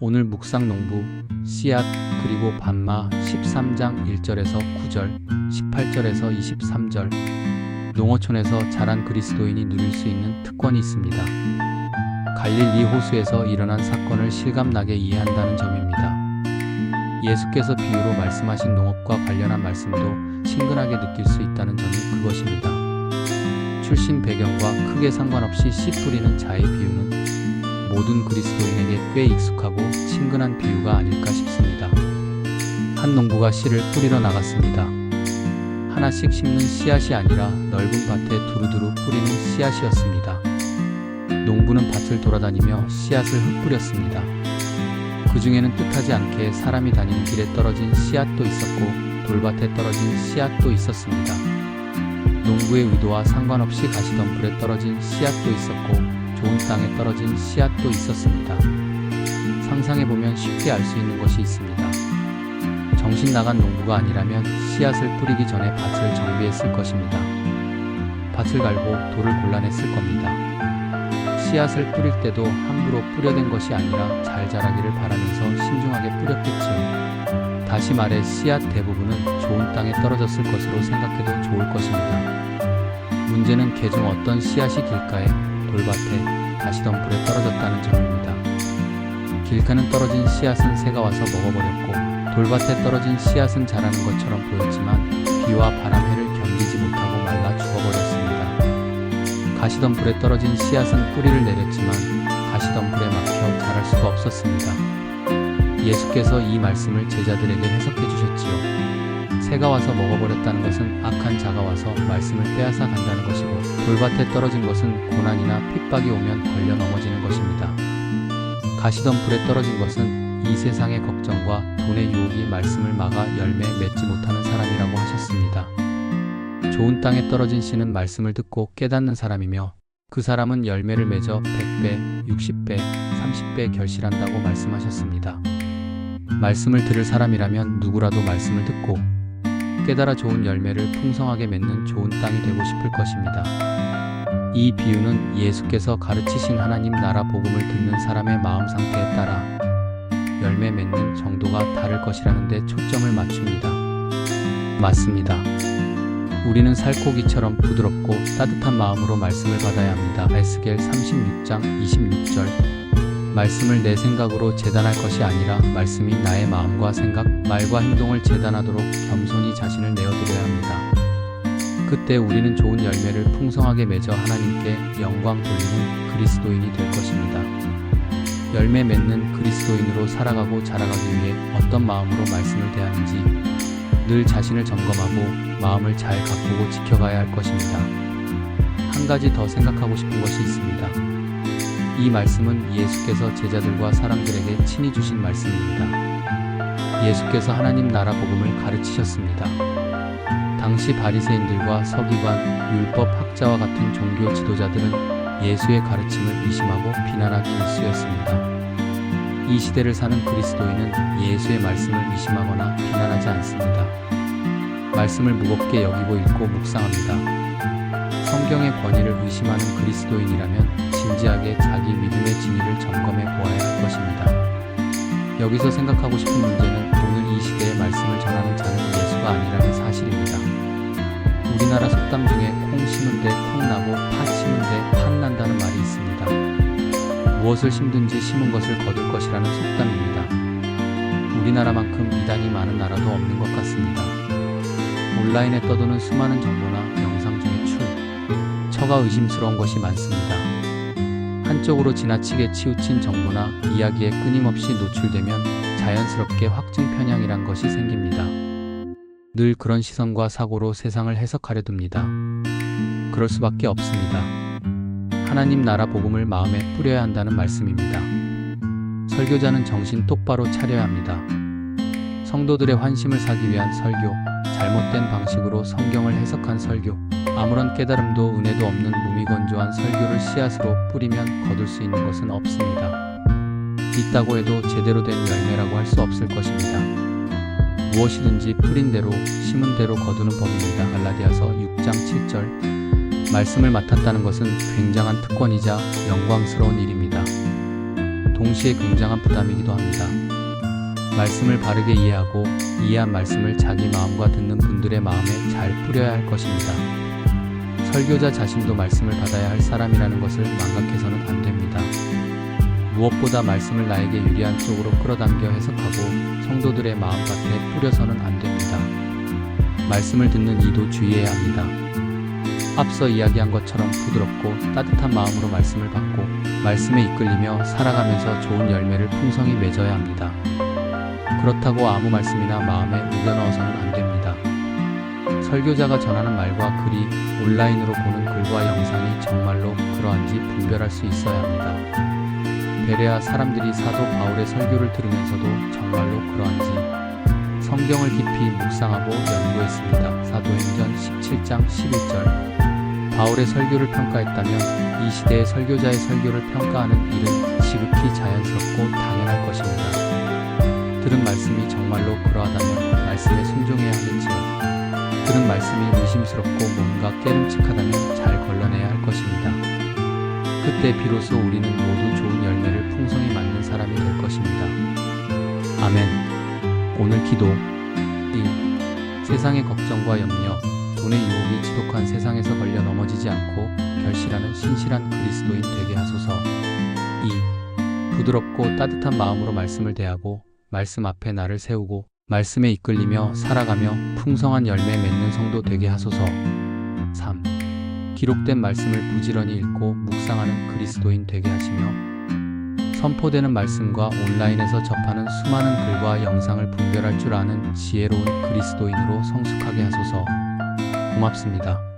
오늘 묵상 농부 씨앗 그리고 반마 13장 1절에서 9절, 18절에서 23절. 농어촌에서 자란 그리스도인이 누릴 수 있는 특권이 있습니다. 갈릴리 호수에서 일어난 사건을 실감나게 이해한다는 점입니다. 예수께서 비유로 말씀하신 농업과 관련한 말씀도 친근하게 느낄 수 있다는 점이 그것입니다. 출신 배경과 크게 상관없이 씨 뿌리는 자의 비유는 모든 그리스도인에게 꽤 익숙하고 친근한 비유가 아닐까 싶습니다. 한 농부가 씨를 뿌리러 나갔습니다. 하나씩 심는 씨앗이 아니라 넓은 밭에 두루두루 뿌리는 씨앗이었습니다. 농부는 밭을 돌아다니며 씨앗을 흩뿌렸습니다. 그 중에는 뜻하지 않게 사람이 다니는 길에 떨어진 씨앗도 있었고 돌밭에 떨어진 씨앗도 있었습니다. 농부의 의도와 상관없이 가시덤불에 떨어진 씨앗도 있었고 좋은 땅에 떨어진 씨앗도 있었습니다. 상상해보면 쉽게 알 수 있는 것이 있습니다. 정신 나간 농부가 아니라면 씨앗을 뿌리기 전에 밭을 정비했을 것입니다. 밭을 갈고 돌을 골라냈을 겁니다. 씨앗을 뿌릴 때도 함부로 뿌려댄 것이 아니라 잘 자라기를 바라면서 신중하게 뿌렸겠지요. 다시 말해 씨앗 대부분은 좋은 땅에 떨어졌을 것으로 생각해도 좋을 것입니다. 문제는 개중 어떤 씨앗이 길가에, 돌밭에, 가시덤불에 떨어졌다는 점입니다. 길가는 떨어진 씨앗은 새가 와서 먹어버렸고 돌밭에 떨어진 씨앗은 자라는 것처럼 보였지만 비와 바람 해를 견디지 못하고 말라 죽어버렸습니다. 가시덤불에 떨어진 씨앗은 뿌리를 내렸지만 가시덤불에 막혀 자랄 수가 없었습니다. 예수께서 이 말씀을 제자들에게 해석해 주셨지요. 새가 와서 먹어버렸다는 것은 악한 자가 와서 말씀을 빼앗아 간다는 것이고 돌밭에 떨어진 것은 고난이나 핍박이 오면 걸려 넘어지는 것입니다. 가시덤불에 떨어진 것은 이 세상의 걱정과 돈의 유혹이 말씀을 막아 열매 맺지 못하는 사람이라고 하셨습니다. 좋은 땅에 떨어진 씨는 말씀을 듣고 깨닫는 사람이며 그 사람은 열매를 맺어 100배, 60배, 30배 결실한다고 말씀하셨습니다. 말씀을 들을 사람이라면 누구라도 말씀을 듣고 깨달아 좋은 열매를 풍성하게 맺는 좋은 땅이 되고 싶을 것입니다. 이 비유는 예수께서 가르치신 하나님 나라 복음을 듣는 사람의 마음 상태에 따라 열매 맺는 정도가 다를 것이라는 데 초점을 맞춥니다. 맞습니다. 우리는 살코기처럼 부드럽고 따뜻한 마음으로 말씀을 받아야 합니다. 에스겔 36장 26절. 말씀을 내 생각으로 재단할 것이 아니라 말씀이 나의 마음과 생각, 말과 행동을 재단하도록 겸손히 자신을 내어드려야 합니다. 그때 우리는 좋은 열매를 풍성하게 맺어 하나님께 영광 돌리는 그리스도인이 될 것입니다. 열매 맺는 그리스도인으로 살아가고 자라가기 위해 어떤 마음으로 말씀을 대하는지 늘 자신을 점검하고 마음을 잘 가꾸고 지켜가야 할 것입니다. 한 가지 더 생각하고 싶은 것이 있습니다. 이 말씀은 예수께서 제자들과 사람들에게 친히 주신 말씀입니다. 예수께서 하나님 나라 복음을 가르치셨습니다. 당시 바리새인들과 서기관, 율법 학자와 같은 종교 지도자들은 예수의 가르침을 의심하고 비난하기 일쑤였습니다. 이 시대를 사는 그리스도인은 예수의 말씀을 의심하거나 비난하지 않습니다. 말씀을 무겁게 여기고 읽고 묵상합니다. 성경의 권위를 의심하는 그리스도인이라면 진지하게 자기 믿음의 진위를 점검해 보아야 할 것입니다. 여기서 생각하고 싶은 문제는 오늘 이 시대의 말씀을 전하는 자는 예수가 아니라는 사실입니다. 우리나라 속담 중에 콩 심은 데 콩 나고 팥 심은 데 팥 난다는 말이 있습니다. 무엇을 심든지 심은 것을 거둘 것이라는 속담입니다. 우리나라만큼 이단이 많은 나라도 없는 것 같습니다. 온라인에 떠도는 수많은 정보나 영상 중에 처가 의심스러운 것이 많습니다. 한쪽으로 지나치게 치우친 정보나 이야기에 끊임없이 노출되면 자연스럽게 확증 편향이란 것이 생깁니다. 늘 그런 시선과 사고로 세상을 해석하려 듭니다. 그럴 수밖에 없습니다. 하나님 나라 복음을 마음에 뿌려야 한다는 말씀입니다. 설교자는 정신 똑바로 차려야 합니다. 성도들의 환심을 사기 위한 설교, 잘못된 방식으로 성경을 해석한 설교, 아무런 깨달음도 은혜도 없는 무미건조한 설교를 씨앗으로 뿌리면 거둘 수 있는 것은 없습니다. 있다고 해도 제대로 된 열매라고 할 수 없을 것입니다. 무엇이든지 뿌린 대로 심은 대로 거두는 법입니다. 갈라디아서 6장 7절. 말씀을 맡았다는 것은 굉장한 특권이자 영광스러운 일입니다. 동시에 굉장한 부담이기도 합니다. 말씀을 바르게 이해하고 이해한 말씀을 자기 마음과 듣는 분들의 마음에 잘 뿌려야 할 것입니다. 설교자 자신도 말씀을 받아야 할 사람이라는 것을 망각해서는 안 됩니다. 무엇보다 말씀을 나에게 유리한 쪽으로 끌어당겨 해석하고 성도들의 마음밭에 뿌려서는 안 됩니다. 말씀을 듣는 이도 주의해야 합니다. 앞서 이야기한 것처럼 부드럽고 따뜻한 마음으로 말씀을 받고 말씀에 이끌리며 살아가면서 좋은 열매를 풍성히 맺어야 합니다. 그렇다고 아무 말씀이나 마음에 우겨넣어서는 안 됩니다. 설교자가 전하는 말과 글이 온라인으로 보는 글과 영상이 정말로 그러한지 분별할 수 있어야 합니다. 베레아 사람들이 사도 바울의 설교를 들으면서도 정말로 그러한지 성경을 깊이 묵상하고 연구했습니다. 사도행전 17장 11절. 바울의 설교를 평가했다면 이 시대의 설교자의 설교를 평가하는 일은 지극히 자연스럽고 당연할 것입니다. 들은 말씀이 정말로 그러하다면 말씀에 순종해야 하겠지요. 들은 말씀이 의심스럽고 뭔가 깨름칙하다면 잘 걸러내야 할 것입니다. 그때 비로소 우리는 모두 좋은 열매를 풍성히 맞는 사람이 될 것입니다. 아멘. 오늘 기도 1. 세상의 걱정과 염려, 돈의 유혹이 지독한 세상에서 걸려 넘어지지 않고 결실하는 신실한 그리스도인 되게 하소서. 2. 부드럽고 따뜻한 마음으로 말씀을 대하고 말씀 앞에 나를 세우고 말씀에 이끌리며 살아가며 풍성한 열매 맺는 성도 되게 하소서. 3. 기록된 말씀을 부지런히 읽고 묵상하는 그리스도인 되게 하시며 선포되는 말씀과 온라인에서 접하는 수많은 글과 영상을 분별할 줄 아는 지혜로운 그리스도인으로 성숙하게 하소서. 고맙습니다.